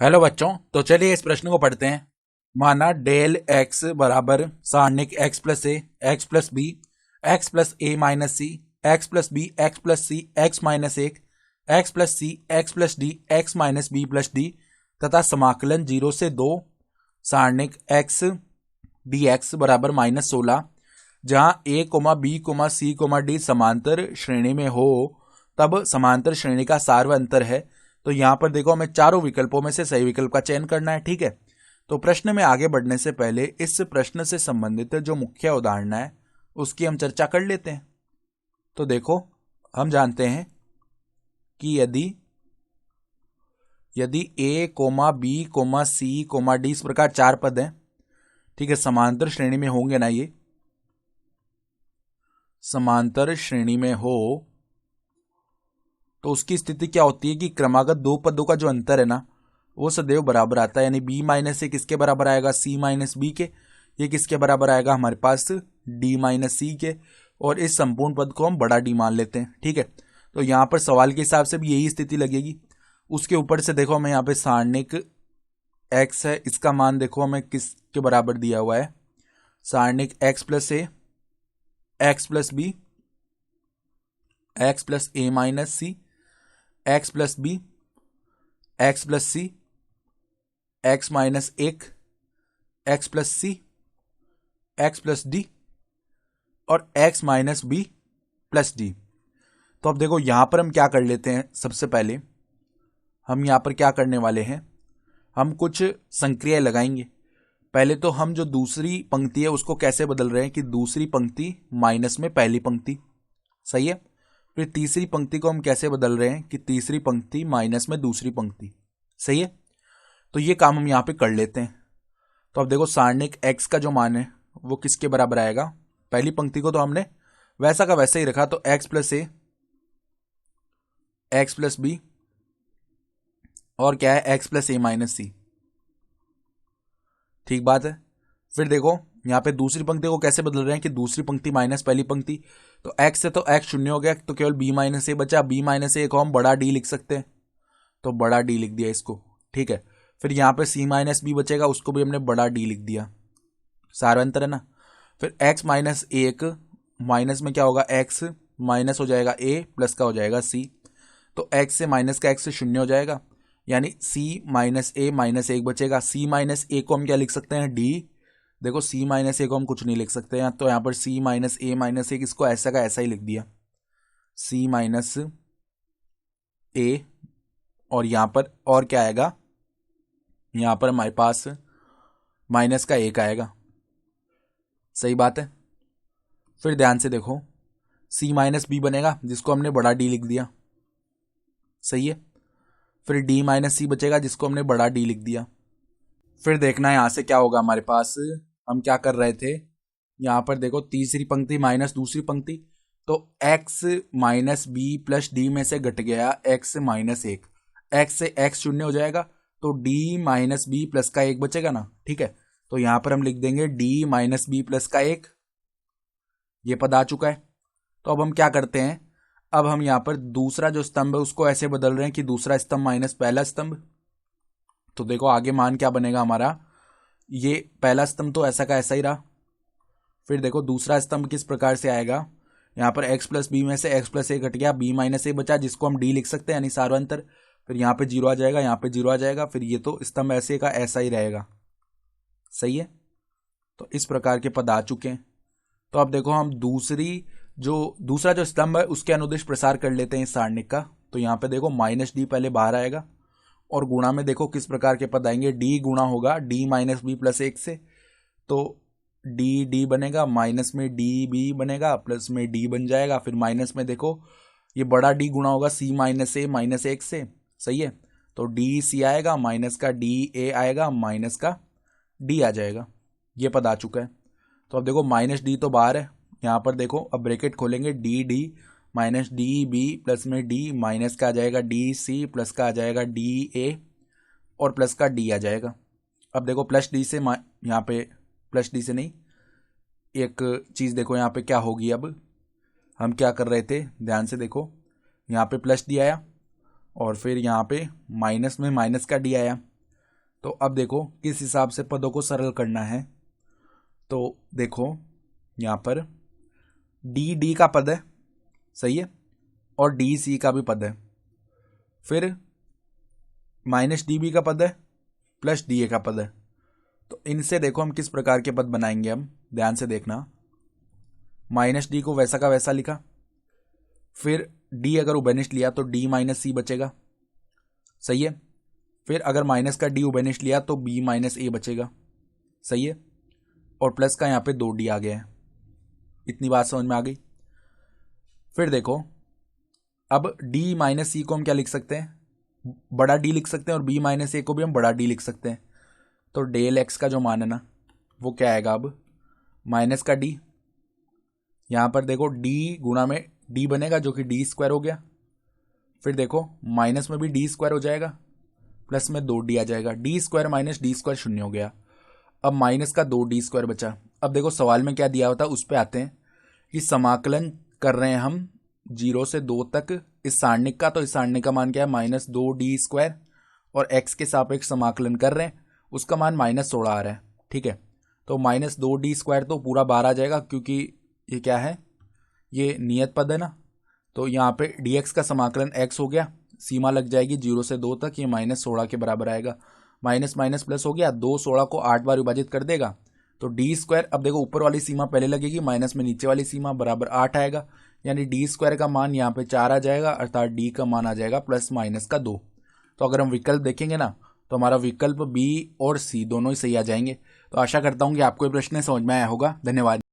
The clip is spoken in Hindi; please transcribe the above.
हेलो बच्चों, तो चलिए इस प्रश्न को पढ़ते हैं। माना डेल एक्स बराबर सारणिक x plus a, x plus b, x plus a minus c, x plus b, x plus c, x minus एक, x plus c, x plus d, x minus b plus d तथा समाकलन 0 से 2 सारणिक एक्स डी एक्स बराबर -16 जहां a comma b comma c comma d समांतर श्रेणी में हो तब समांतर श्रेणी का सार्व अंतर है। तो यहां पर देखो हमें चारों विकल्पों में से सही विकल्प का चयन करना है। ठीक है, तो प्रश्न में आगे बढ़ने से पहले इस प्रश्न से संबंधित जो मुख्य उदाहरण है उसकी हम चर्चा कर लेते हैं। तो देखो, हम जानते हैं कि यदि a comma b comma c comma d इस प्रकार चार पद हैं, ठीक है, समांतर श्रेणी में होंगे ना, ये समांतर श्रेणी में हो तो उसकी स्थिति क्या होती है कि क्रमागत दो पदों का जो अंतर है ना वो सदैव बराबर आता है। यानी बी माइनस ए किसके बराबर आएगा, सी माइनस बी के। ये किसके बराबर आएगा, हमारे पास डी माइनस सी के। और इस संपूर्ण पद को हम बड़ा डी मान लेते हैं। ठीक है, तो यहाँ पर सवाल के हिसाब से भी यही स्थिति लगेगी। उसके ऊपर से देखो हमें यहाँ पे सारणिक एक्स है, इसका मान देखो हमें किसके बराबर दिया हुआ है, सारणिक x plus a, x plus b, x plus a minus c, x plus b, x plus c, x minus एक, x plus c, x plus d और x minus b plus d. तो अब देखो यहां पर हम क्या कर लेते हैं, सबसे पहले हम यहां पर क्या करने वाले हैं, हम कुछ संक्रियाएं लगाएंगे। पहले तो हम जो दूसरी पंक्ति है उसको कैसे बदल रहे हैं कि दूसरी पंक्ति माइनस में पहली पंक्ति, सही है। फिर तीसरी पंक्ति को हम कैसे बदल रहे हैं कि तीसरी पंक्ति माइनस में दूसरी पंक्ति, सही है। तो ये काम हम यहां पे कर लेते हैं। तो अब देखो सारणिक x का जो मान है वो किसके बराबर आएगा, पहली पंक्ति को तो हमने वैसा का वैसा ही रखा, तो x plus a, x plus B और क्या है x प्लस ए माइनस सी, ठीक बात है। फिर देखो यहाँ पे दूसरी पंक्ति को कैसे बदल रहे हैं कि दूसरी पंक्ति माइनस पहली पंक्ति, तो x से तो x शून्य हो गया, तो केवल b माइनस ए बचा। b माइनस ए को हम बड़ा d लिख सकते हैं, तो बड़ा d लिख दिया इसको। ठीक है, फिर यहाँ पे c माइनस बी बचेगा, उसको भी हमने बड़ा d लिख दिया, सार्वंतर है ना। फिर x माइनस एक, माइनस में क्या होगा, x माइनस हो जाएगा a प्लस का हो जाएगा c, तो x से माइनस का x से शून्य हो जाएगा, यानी c माइनस ए माइनस एक बचेगा। c माइनस ए को हम क्या लिख सकते हैं, d। देखो c माइनस ए को हम कुछ नहीं लिख सकते हैं, तो यहाँ पर c माइनस ए माइनस एक, इसको ऐसा का ऐसा ही लिख दिया, c माइनस ए। और यहाँ पर और क्या आएगा, यहाँ पर हमारे पास माइनस का एक आएगा, सही बात है। फिर ध्यान से देखो c माइनस बी बनेगा जिसको हमने बड़ा d लिख दिया, सही है। फिर d माइनस सी बचेगा जिसको हमने बड़ा d लिख दिया। फिर देखना यहां से क्या होगा हमारे पास, हम क्या कर रहे थे, यहां पर देखो तीसरी पंक्ति माइनस दूसरी पंक्ति, तो x minus b plus d में से घट गया x माइनस एक, x से x शून्य हो जाएगा, तो d माइनस बी प्लस का एक बचेगा ना। ठीक है, तो यहां पर हम लिख देंगे d माइनस बी प्लस का एक, ये पद आ चुका है। तो अब हम क्या करते हैं, अब हम यहां पर दूसरा जो स्तंभ है उसको ऐसे बदल रहे हैं कि दूसरा स्तंभ माइनस पहला स्तंभ। तो देखो आगे मान क्या बनेगा हमारा, ये पहला स्तंभ तो ऐसा का ऐसा ही रहा। फिर देखो दूसरा स्तंभ किस प्रकार से आएगा, यहाँ पर x प्लस बी में से x प्लस ए घट गया, b माइनस ए बचा जिसको हम d लिख सकते हैं, यानी सार्वंतर। फिर यहाँ पे जीरो आ जाएगा, यहाँ पे जीरो आ जाएगा, फिर ये तो स्तंभ ऐसे का ऐसा ही रहेगा, सही है। तो इस प्रकार के पद आ चुके हैं। तो अब देखो हम दूसरा जो स्तंभ है उसके अनुदिश प्रसार कर लेते हैं इस सारणिक का। तो यहाँ पे देखो माइनस डी पहले बाहर आएगा और गुणा में देखो किस प्रकार के पद आएंगे, डी गुणा होगा डी माइनस बी प्लस एक से, तो डी डी बनेगा, माइनस में डी बी बनेगा, प्लस में डी बन जाएगा। फिर माइनस में देखो ये बड़ा डी गुणा होगा सी माइनस ए माइनस एक से, सही है। तो डी सी आएगा, माइनस का डी ए आएगा, माइनस का डी आ जाएगा, ये पद आ चुका है। तो अब देखो माइनस डी तो बाहर है, यहाँ पर देखो अब ब्रैकेट खोलेंगे, d d minus d b plus में डी, माइनस का आ जाएगा डी सी प्लस का आ जाएगा डी ए और प्लस का डी आ जाएगा। अब देखो प्लस डी से यहाँ पे प्लस डी से नहीं, एक चीज़ देखो यहाँ पे क्या होगी, अब हम क्या कर रहे थे ध्यान से देखो, यहाँ पे प्लस डी आया और फिर यहाँ पे माइनस में माइनस का डी आया, तो अब देखो किस हिसाब से पदों को सरल करना है। तो देखो यहाँ पर डी डी का पद है, सही है, और डी सी का भी पद है, फिर माइनस डी बी का पद है, प्लस डी ए का पद है। तो इनसे देखो हम किस प्रकार के पद बनाएंगे, हम ध्यान से देखना। माइनस डी को वैसा का वैसा लिखा, फिर डी अगर उभयनिष्ठ लिया तो डी माइनस सी बचेगा, सही है। फिर अगर माइनस का डी उभयनिष्ठ लिया तो बी माइनस ए बचेगा, सही है। और प्लस का यहाँ पे 2d आ गया है। इतनी बात समझ में आ गई। फिर देखो अब d माइनस सी को हम क्या लिख सकते हैं, बड़ा d लिख सकते हैं, और b माइनस ए को भी हम बड़ा d लिख सकते हैं। तो डेल एक्स का जो मान है ना वो क्या आएगा, अब माइनस का d, यहाँ पर देखो d गुणा में d बनेगा जो कि d स्क्वायर हो गया। फिर देखो माइनस में भी d स्क्वायर हो जाएगा, प्लस में 2d आ जाएगा, d square minus d square शून्य हो गया। अब माइनस का 2d स्क्वायर बचा। अब देखो सवाल में क्या दिया होता है उस पर आते हैं कि समाकलन कर रहे हैं हम 0 से 2 तक इस सारणिक का। तो इस सारणिक का मान क्या है, माइनस 2d स्क्वायर, और x के सापेक्ष समाकलन कर रहे हैं, उसका मान -16 आ रहा है, ठीक है। तो माइनस 2d स्क्वायर तो पूरा 12 आ जाएगा, क्योंकि ये क्या है, ये नियत पद है ना। तो यहाँ पे dx का समाकलन x हो गया, सीमा लग जाएगी 0 से 2 तक, ये -16 के बराबर आएगा। माइनस माइनस प्लस हो गया, 2 16 को 8 बार विभाजित कर देगा। तो डी स्क्वायर, अब देखो ऊपर वाली सीमा पहले लगेगी, माइनस में नीचे वाली सीमा बराबर 8 आएगा, यानी डी स्क्वायर का मान यहाँ पे 4 आ जाएगा, अर्थात डी का मान आ जाएगा प्लस माइनस का 2। तो अगर हम विकल्प देखेंगे ना तो हमारा विकल्प बी और सी दोनों ही सही आ जाएंगे। तो आशा करता हूँ कि आपको ये प्रश्न समझ में आया होगा। धन्यवाद।